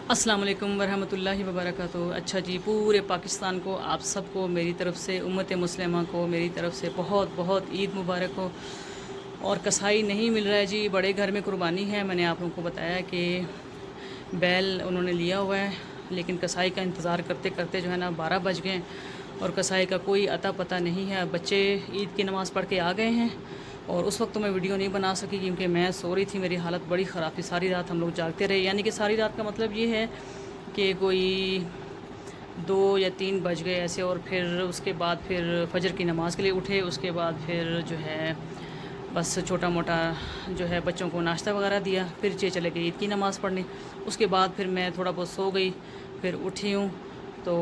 अस्सलाम वालेकुम वरहमतुल्लाहि वबरकातुहू। अच्छा जी, पूरे पाकिस्तान को, आप सबको मेरी तरफ़ से, उम्मत मुस्लिमा को मेरी तरफ़ से बहुत बहुत ईद मुबारक हो। और कसाई नहीं मिल रहा है जी, बड़े घर में कुर्बानी है। मैंने आप लोगों को बताया कि बैल उन्होंने लिया हुआ है, लेकिन कसाई का इंतज़ार करते करते जो है ना 12 बज गए और कसाई का कोई अता पता नहीं है। बच्चे ईद की नमाज़ पढ़ के आ गए हैं और उस वक्त तो मैं वीडियो नहीं बना सकी क्योंकि मैं सो रही थी, मेरी हालत बड़ी ख़राब थी। सारी रात हम लोग जागते रहे, यानी कि सारी रात का मतलब ये है कि कोई 2 या 3 बज गए ऐसे। और फिर उसके बाद फिर फजर की नमाज़ के लिए उठे। उसके बाद फिर जो है बस छोटा मोटा जो है बच्चों को नाश्ता वगैरह दिया, फिर चले गए ईद की नमाज़ पढ़ने। उसके बाद फिर मैं थोड़ा बहुत सो गई, फिर उठी हूँ तो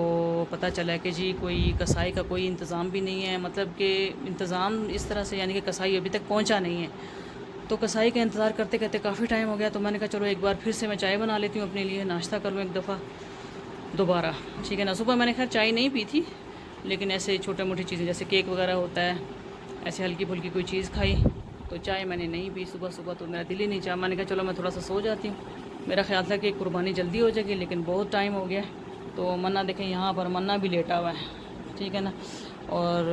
पता चला कि जी कोई कसाई का कोई इंतज़ाम भी नहीं है। मतलब कि इंतज़ाम इस तरह से, यानी कि कसाई अभी तक पहुंचा नहीं है। तो कसाई का इंतज़ार करते करते काफ़ी टाइम हो गया, तो मैंने कहा चलो एक बार फिर से मैं चाय बना लेती हूँ अपने लिए, नाश्ता कर लूँ एक दफ़ा दोबारा, ठीक है ना। सुबह मैंने खैर चाय नहीं पी थी, लेकिन ऐसे छोटे मोटी चीज़ें जैसे केक वगैरह होता है, ऐसे हल्की फुल्की कोई चीज़ खाई, तो चाय मैंने नहीं पी सुबह सुबह, तो मेरा दिल ही नहीं चाहा। मैंने कहा चलो मैं थोड़ा सा सो जाती हूँ। मेरा ख्याल था कि कुर्बानी जल्दी हो जाएगी, लेकिन बहुत टाइम हो गया। तो मन्ना देखें यहाँ पर, मन्ना भी लेटा हुआ है, ठीक है ना। और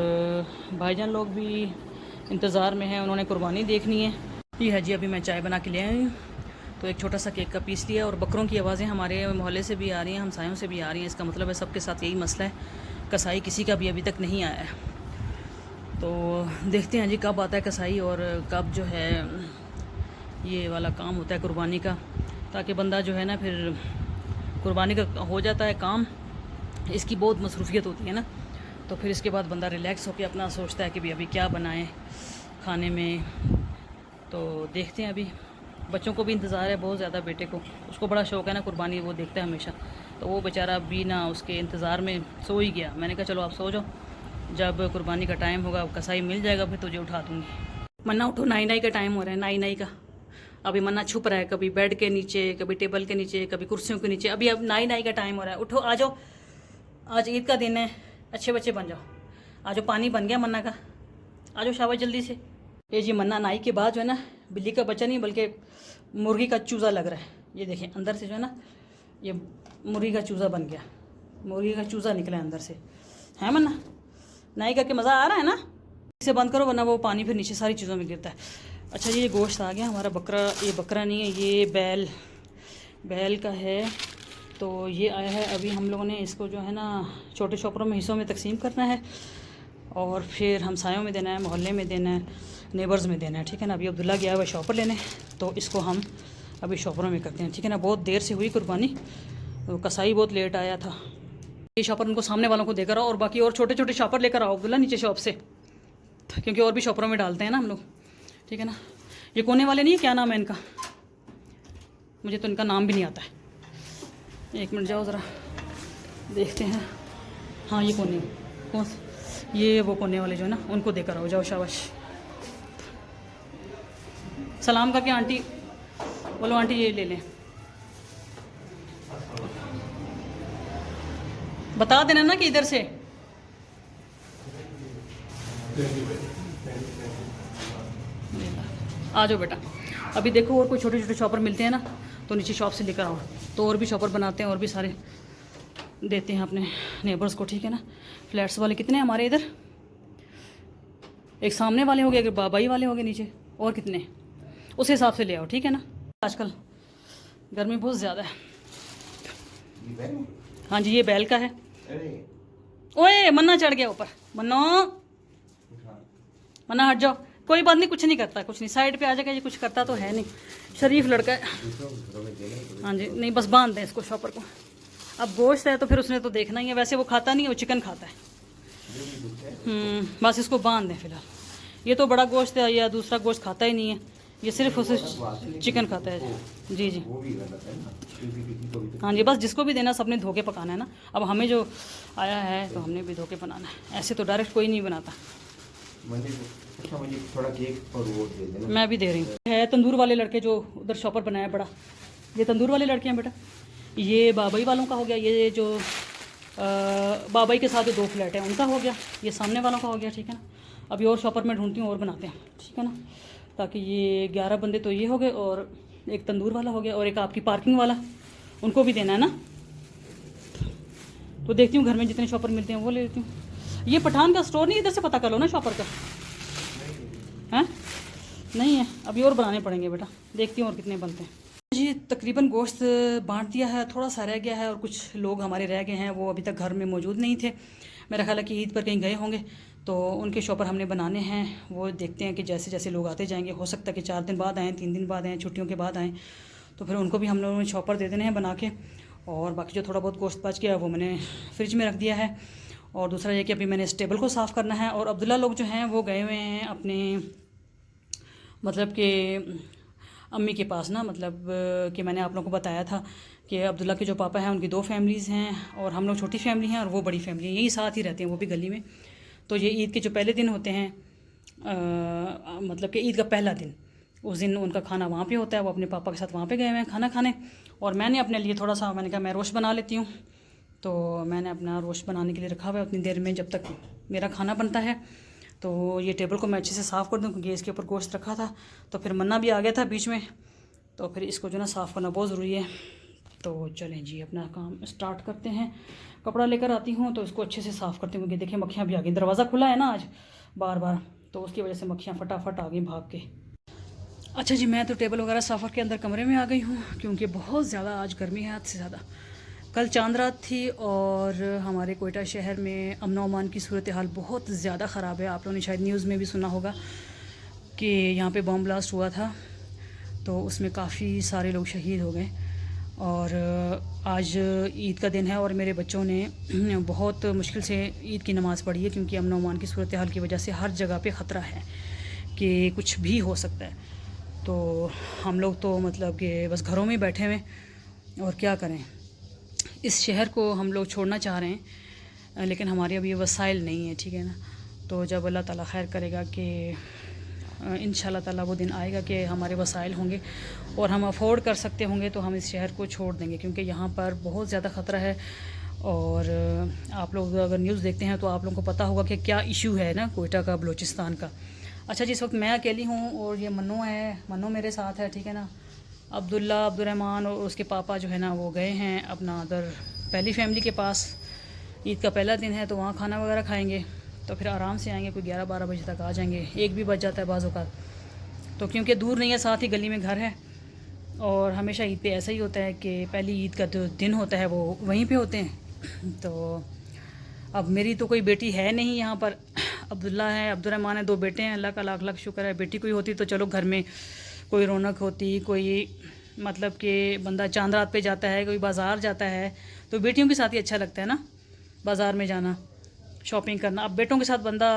भाईजान लोग भी इंतज़ार में हैं, उन्होंने कुर्बानी देखनी है। ये है जी, अभी मैं चाय बना के ले आई हूँ, तो एक छोटा सा केक का पीस लिया। और बकरों की आवाज़ें हमारे मोहल्ले से भी आ रही हैं, हमसायों से भी आ रही हैं। इसका मतलब है सबके साथ यही मसला है, कसाई किसी का भी अभी तक नहीं आया है। तो देखते हैं जी कब आता है कसाई और कब जो है ये वाला काम होता है कुर्बानी का, ताकि बंदा जो है ना फिर कुर्बानी का हो जाता है काम। इसकी बहुत मसरूफियत होती है ना, तो फिर इसके बाद बंदा रिलैक्स होकर अपना सोचता है कि भाई अभी क्या बनाएं खाने में। तो देखते हैं, अभी बच्चों को भी इंतज़ार है बहुत ज़्यादा, बेटे को, उसको बड़ा शौक़ है ना कुर्बानी, वो देखता है हमेशा। तो वो बेचारा भी ना उसके इंतज़ार में सो ही गया। मैंने कहा चलो आप सो जाओ, जब कुर्बानी का टाइम होगा कसाई मिल जाएगा फिर तुझे उठा दूँगी। मन्ना उठो, नाई नाई का टाइम हो रहा है, नाई नाई का। अभी मन्ना छुप रहा है, कभी बेड के नीचे, कभी टेबल के नीचे, कभी कुर्सियों के नीचे। अभी अब नाई नाई का टाइम हो रहा है, उठो आ जाओ, आज ईद का दिन है, अच्छे बच्चे बन जाओ। आ जाओ, पानी बन गया मन्ना का, आ जाओ शाबाश जल्दी से। ये जी मन्ना नाई के बाद जो है ना बिल्ली का बच्चा नहीं बल्कि मुर्गी का चूज़ा लग रहा है। ये देखिए अंदर से जो है ना ये मुर्गी का चूज़ा बन गया, मुर्गी का चूज़ा निकला है अंदर से, है मन्ना। नाई का के मज़ा आ रहा है ना। इसे बंद करो वरना वो पानी फिर नीचे सारी चीज़ों में गिरता है। अच्छा जी, ये गोश्त आ गया हमारा बकरा, ये बकरा नहीं है, ये बैल का है। तो ये आया है, अभी हम लोगों ने इसको जो है ना छोटे शॉपरों में हिस्सों में तकसीम करना है और फिर हमसायों में देना है, मोहल्ले में देना है, नेबर्स में देना है, ठीक है ना। अभी अब्दुल्ला गया हुआ शॉपर लेने, तो इसको हम अभी शॉपरों में करते हैं, ठीक है ना। बहुत देर से हुई कुर्बानी, तो कसाई बहुत लेट आया था। ये शॉपर उनको सामने वालों को देकर आओ, और बाकी और छोटे छोटे शॉपर लेकर आओ अब्दुल्ला नीचे शॉप से, क्योंकि और भी शॉपरों में डालते हैं ना हम लोग, ठीक है ना। ये कोने वाले नहीं है, क्या नाम है इनका, मुझे तो इनका नाम भी नहीं आता है। एक मिनट जाओ ज़रा देखते हैं। हाँ ये कोने, कौन, ये वो कोने वाले जो है ना उनको देकर आओ, जाओ शाबाश। सलाम करके आंटी बोलो, आंटी ये ले लें, बता देना ना कि इधर से। आ जाओ बेटा। अभी देखो और कोई छोटे छोटे शॉपर मिलते हैं ना तो नीचे शॉप से लेकर आओ, तो और भी शॉपर बनाते हैं और भी सारे देते हैं अपने नेबर्स को, ठीक है ना। फ्लैट्स वाले कितने हैं हमारे इधर, एक सामने वाले हो गए, एक बाबाई वाले हो गए नीचे, और कितने उस हिसाब से ले आओ, ठीक है ना। आजकल गर्मी बहुत ज़्यादा है। हाँ जी, ये बैल का है। ओए मन्ना चढ़ गया ऊपर, मन्ना हट जाओ, कोई बात नहीं, कुछ नहीं करता, कुछ नहीं, साइड पे आ जाएगा, ये कुछ करता तो है नहीं, शरीफ लड़का है। हाँ जी, नहीं बस बांध दें इसको शॉपर को। अब गोश्त है तो फिर उसने तो देखना ही है, वैसे वो खाता नहीं है, वो चिकन खाता है। बस इसको बांध दें फिलहाल। ये तो बड़ा गोश्त है, या दूसरा गोश्त खाता ही नहीं है, ये सिर्फ उसे चिकन खाता है। जी जी हाँ जी, बस जिसको भी देना सबने धो के पकाना है ना। अब हमें जो आया है तो हमने भी धो के बनाना है, ऐसे तो डायरेक्ट कोई नहीं बनाता। मुझे थोड़ा केक और वो दे देना। मैं भी दे रही हूँ। है तंदूर वाले लड़के जो उधर शॉपर बनाया बड़ा, ये तंदूर वाले लड़के हैं बेटा। ये बाबाई वालों का हो गया, ये जो बाबाई के साथ जो 2 फ्लैट हैं उनका हो गया, ये सामने वालों का हो गया, ठीक है ना। अभी और शॉपर में ढूंढती हूँ और बनाते हैं, ठीक है ना। ताकि ये 11 बंदे तो ये हो गए, और एक तंदूर वाला हो गया, और एक आपकी पार्किंग वाला उनको भी देना है ना। तो देखती हूँ घर में जितने शॉपर मिलते हैं वो ले लेती हूँ। ये पठान का स्टोर नहीं, इधर से पता कर लो ना शॉपर का। हैं नहीं है, अभी और बनाने पड़ेंगे बेटा। देखती हूँ और कितने बनते हैं जी। तकरीबन गोश्त बांट दिया है, थोड़ा सा रह गया है और कुछ लोग हमारे रह गए हैं, वो अभी तक घर में मौजूद नहीं थे। मेरा ख्याल है कि ईद पर कहीं गए होंगे, तो उनके शॉपर हमने बनाने हैं। वो देखते हैं कि जैसे जैसे लोग आते जाएंगे, हो सकता है कि 4 दिन बाद आएँ, 3 दिन बाद आएँ, छुट्टियों के बाद आएँ, तो फिर उनको भी हम लोगों ने शॉपर दे देने हैं बना के। और बाकी जो थोड़ा बहुत गोश्त बच गया वो मैंने फ्रिज में रख दिया है। और दूसरा ये कि अभी मैंने इस टेबल को साफ़ करना है। और अब्दुल्ला लोग जो हैं वो गए हुए हैं अपने मतलब कि अम्मी के पास ना, मतलब कि मैंने आप लोगों को बताया था कि अब्दुल्ला के जो पापा हैं उनकी 2 फैमिलीज़ हैं और हम लोग छोटी फैमिली हैं और वो बड़ी फैमिली है, यही साथ ही रहते हैं, वो भी गली में। तो ये ईद के जो पहले दिन होते हैं, मतलब कि ईद का पहला दिन, उस दिन उनका खाना वहाँ पे होता है। वो अपने पापा के साथ वहाँ पे गए हुए हैं खाना खाने। और मैंने अपने लिए थोड़ा सा, मैंने कहा मैं रोस्ट बना लेती हूँ, तो मैंने अपना रोस्ट बनाने के लिए रखा हुआ है उतनी देर में जब तक मेरा खाना बनता है। तो ये टेबल को मैं अच्छे से साफ़ कर दूँ क्योंकि इसके ऊपर गोश्त रखा था, तो फिर मन्ना भी आ गया था बीच में, तो फिर इसको जो ना साफ़ करना बहुत ज़रूरी है। तो चलें जी अपना काम स्टार्ट करते हैं। कपड़ा लेकर आती हूँ तो इसको अच्छे से साफ़ करती हूँ क्योंकि देखिए मक्खियाँ भी आ गई। दरवाज़ा खुला है ना आज बार बार, तो उसकी वजह से मक्खियाँ फटाफट आ गई भाग के। अच्छा जी, मैं तो टेबल वगैरह साफ़ करके अंदर कमरे में आ गई हूँ क्योंकि बहुत ज़्यादा आज गर्मी है, हद से ज़्यादा। कल चांद रात थी और हमारे कोयटा शहर में अमन व अमान की सूरत हाल बहुत ज़्यादा ख़राब है। आप लोगों ने शायद न्यूज़ में भी सुना होगा कि यहाँ पे बम ब्लास्ट हुआ था, तो उसमें काफ़ी सारे लोग शहीद हो गए। और आज ईद का दिन है और मेरे बच्चों ने बहुत मुश्किल से ईद की नमाज़ पढ़ी है क्योंकि अमन व अमान की सूरत हाल की वजह से हर जगह पे ख़तरा है कि कुछ भी हो सकता है। तो हम लोग तो मतलब कि बस घरों में बैठे हुए, और क्या करें। इस शहर को हम लोग छोड़ना चाह रहे हैं लेकिन हमारे अभी वसाइल नहीं है, ठीक है ना। तो जब अल्लाह ताला खैर करेगा कि इंशाल्लाह ताला वो दिन आएगा कि हमारे वसाइल होंगे और हम अफोर्ड कर सकते होंगे, तो हम इस शहर को छोड़ देंगे क्योंकि यहाँ पर बहुत ज़्यादा ख़तरा है। और आप लोग अगर न्यूज़ देखते हैं तो आप लोगों को पता होगा कि क्या इशू है ना कोयटा का, बलूचिस्तान का। अच्छा जी, इस वक्त मैं अकेली हूँ और ये मन्नू है, मन्नू मेरे साथ है, ठीक है ना। अब्दुल्ला, अब्दुर्रहमान और उसके पापा जो है ना वो गए हैं अपना अदर पहली फैमिली के पास। ईद का पहला दिन है तो वहाँ खाना वगैरह खाएंगे, तो फिर आराम से आएंगे, कोई 11-12 बजे तक आ जाएंगे। 1 भी बज जाता है बाज़ औक़ात, तो क्योंकि दूर नहीं है, साथ ही गली में घर है। और हमेशा ईद पे ऐसा ही होता है कि पहली ईद का जो दिन होता है वो वहीं पे होते हैं। तो अब मेरी तो कोई बेटी है नहीं यहाँ पर, अब्दुल्ला है, अब्दुर्रहमान है, 2 बेटे हैं। अल्लाह का लाख लाख शुक्र है। बेटी कोई होती तो चलो घर में कोई रौनक होती, कोई मतलब कि बंदा चांद रात पे जाता है, कोई बाज़ार जाता है, तो बेटियों के साथ ही अच्छा लगता है ना बाज़ार में जाना, शॉपिंग करना। अब बेटों के साथ बंदा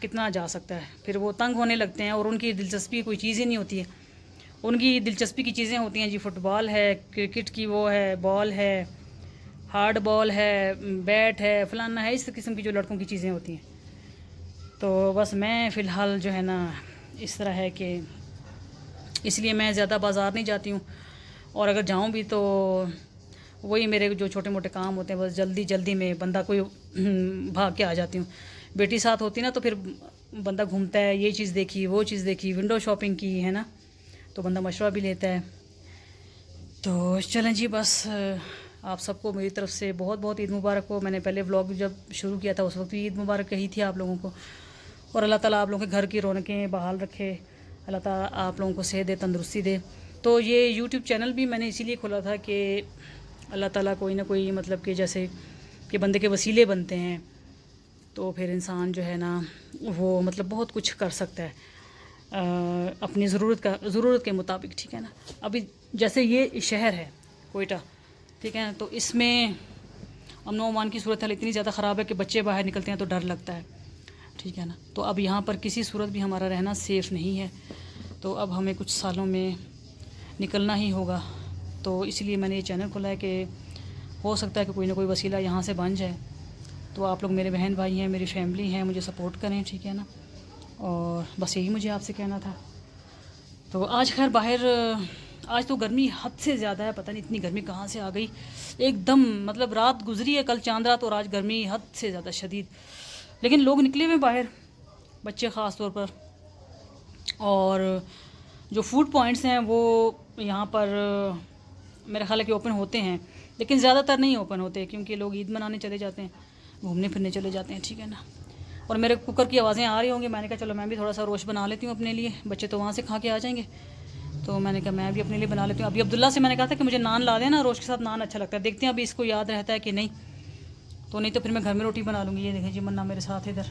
कितना जा सकता है, फिर वो तंग होने लगते हैं और उनकी दिलचस्पी कोई चीज़ ही नहीं होती है। उनकी दिलचस्पी की चीज़ें होती हैं जी, फुटबॉल है, क्रिकेट की वो है, बॉल है, हार्ड बॉल है, बैट है, फलाना है, इस किस्म की जो लड़कों की चीज़ें होती हैं। तो बस मैं फ़िलहाल जो है ना इस तरह है कि इसलिए मैं ज़्यादा बाज़ार नहीं जाती हूँ, और अगर जाऊँ भी तो वही मेरे जो छोटे मोटे काम होते हैं बस जल्दी जल्दी में बंदा कोई भाग के आ जाती हूँ। बेटी साथ होती ना तो फिर बंदा घूमता है, ये चीज़ देखी, वो चीज़ देखी, विंडो शॉपिंग की, है ना, तो बंदा मशवरा भी लेता है। तो चलें जी, बस आप सबको मेरी तरफ़ से बहुत बहुत ईद मुबारक हो। मैंने पहले व्लॉग जब शुरू किया था उस वक्त भी ईद मुबारक कही थी आप लोगों को। और अल्लाह ताला आप लोगों के घर की रौनकें बहाल रखे, अल्लाह ताला आप लोगों को सेहत दे, तंदुरुस्ती दे। तो ये यूट्यूब चैनल भी मैंने इसीलिए खोला था कि अल्लाह ताला कोई ना कोई मतलब कि जैसे कि बंदे के वसीले बनते हैं तो फिर इंसान जो है ना वो मतलब बहुत कुछ कर सकता है अपनी ज़रूरत के मुताबिक, ठीक है ना। अभी जैसे ये शहर है कोयटा, ठीक है, तो इसमें अमन व अमान की सूरत हाल इतनी ज़्यादा ख़राब है कि बच्चे बाहर निकलते हैं तो डर लगता है, ठीक है ना। तो अब यहाँ पर किसी सूरत भी हमारा रहना सेफ़ नहीं है, तो अब हमें कुछ सालों में निकलना ही होगा। तो इसलिए मैंने ये चैनल खोला है कि हो सकता है कि कोई ना कोई वसीला यहाँ से बन जाए। तो आप लोग मेरे बहन भाई हैं, मेरी फैमिली हैं, मुझे सपोर्ट करें, ठीक है ना। और बस यही मुझे आपसे कहना था। तो आज खैर बाहर आज तो गर्मी हद से ज़्यादा है, पता नहीं इतनी गर्मी कहाँ से आ गई एकदम। मतलब रात गुजरी है कल चांद रात और आज गर्मी हद से ज़्यादा शदीद। लेकिन लोग निकले हुए बाहर, बच्चे ख़ास तौर पर। और जो फूड पॉइंट्स हैं वो यहाँ पर मेरा ख्याल है कि ओपन होते हैं, लेकिन ज़्यादातर नहीं ओपन होते क्योंकि लोग ईद मनाने चले जाते हैं, घूमने फिरने चले जाते हैं, ठीक है ना। और मेरे कुकर की आवाज़ें आ रही होंगी, मैंने कहा चलो मैं भी थोड़ा सा रोश बना लेती हूँ अपने लिए, बच्चे तो वहाँ से खा के आ जाएंगे, तो मैंने कहा मैं भी अपने लिए बना लेती हूँ। अभी अब्दुल्ला से मैंने कहा था कि मुझे नान ला देना, रोश के साथ नान अच्छा लगता है, देखते हैं अभी इसको याद रहता है कि नहीं, तो नहीं तो फिर मैं घर में रोटी बना लूँगी। ये देखें जी मन्ना मेरे साथ इधर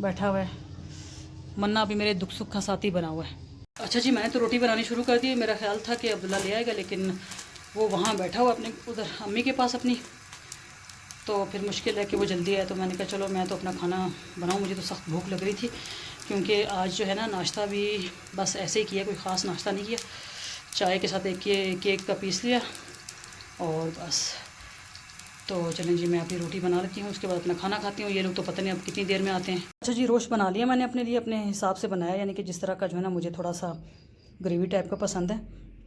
बैठा हुआ है, मन्ना अभी मेरे दुख सुख का साथी बना हुआ है। अच्छा जी, मैंने तो रोटी बनानी शुरू कर दी। मेरा ख्याल था कि अब्दुल्ला ले आएगा, लेकिन वो वहाँ बैठा हुआ अपने उधर अम्मी के पास अपनी, तो फिर मुश्किल है कि वो जल्दी आए, तो मैंने कहा चलो मैं तो अपना खाना बनाऊँ। मुझे तो सख्त भूख लग रही थी क्योंकि आज जो है ना नाश्ता भी बस ऐसे ही किया, कोई ख़ास नाश्ता नहीं किया, चाय के साथ एक केक का पीस लिया और बस। तो चलें जी, मैं अभी रोटी बना लेती हूँ, उसके बाद अपना खाना खाती हूँ। ये लोग तो पता नहीं अब कितनी देर में आते हैं। अच्छा जी, रोस्ट बना लिया मैंने अपने लिए, अपने हिसाब से बनाया, यानी कि जिस तरह का जो है ना मुझे थोड़ा सा ग्रेवी टाइप का पसंद है,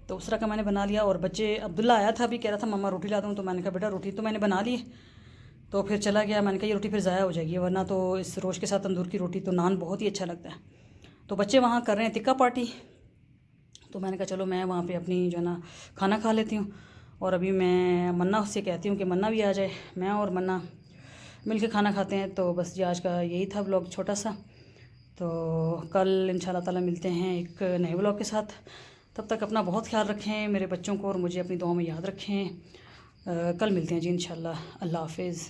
तो उस तरह का मैंने बना लिया। और बच्चे अब्दुल्ला आया था, अभी कह रहा था मम्मा रोटी ला दूँ, तो मैंने कहा बेटा रोटी तो मैंने बना ली, तो फिर चला गया। मैंने कहा ये रोटी फिर ज़ाया हो जाएगी, वरना तो इस रोस्ट के साथ तंदूर की रोटी तो नान बहुत ही अच्छा लगता है। तो बच्चे वहाँ कर रहे हैं टिक्का पार्टी, तो मैंने कहा चलो मैं वहाँ पे अपनी जो है ना खाना खा लेती हूँ। और अभी मैं मन्ना से कहती हूँ कि मन्ना भी आ जाए, मैं और मन्ना मिल के खाना खाते हैं। तो बस जी आज का यही था व्लॉग छोटा सा, तो कल इंशाल्लाह ताला मिलते हैं एक नए व्लॉग के साथ। तब तक अपना बहुत ख्याल रखें, मेरे बच्चों को और मुझे अपनी दुआ में याद रखें। कल मिलते हैं जी इंशाल्लाह। अल्लाह हाफिज़।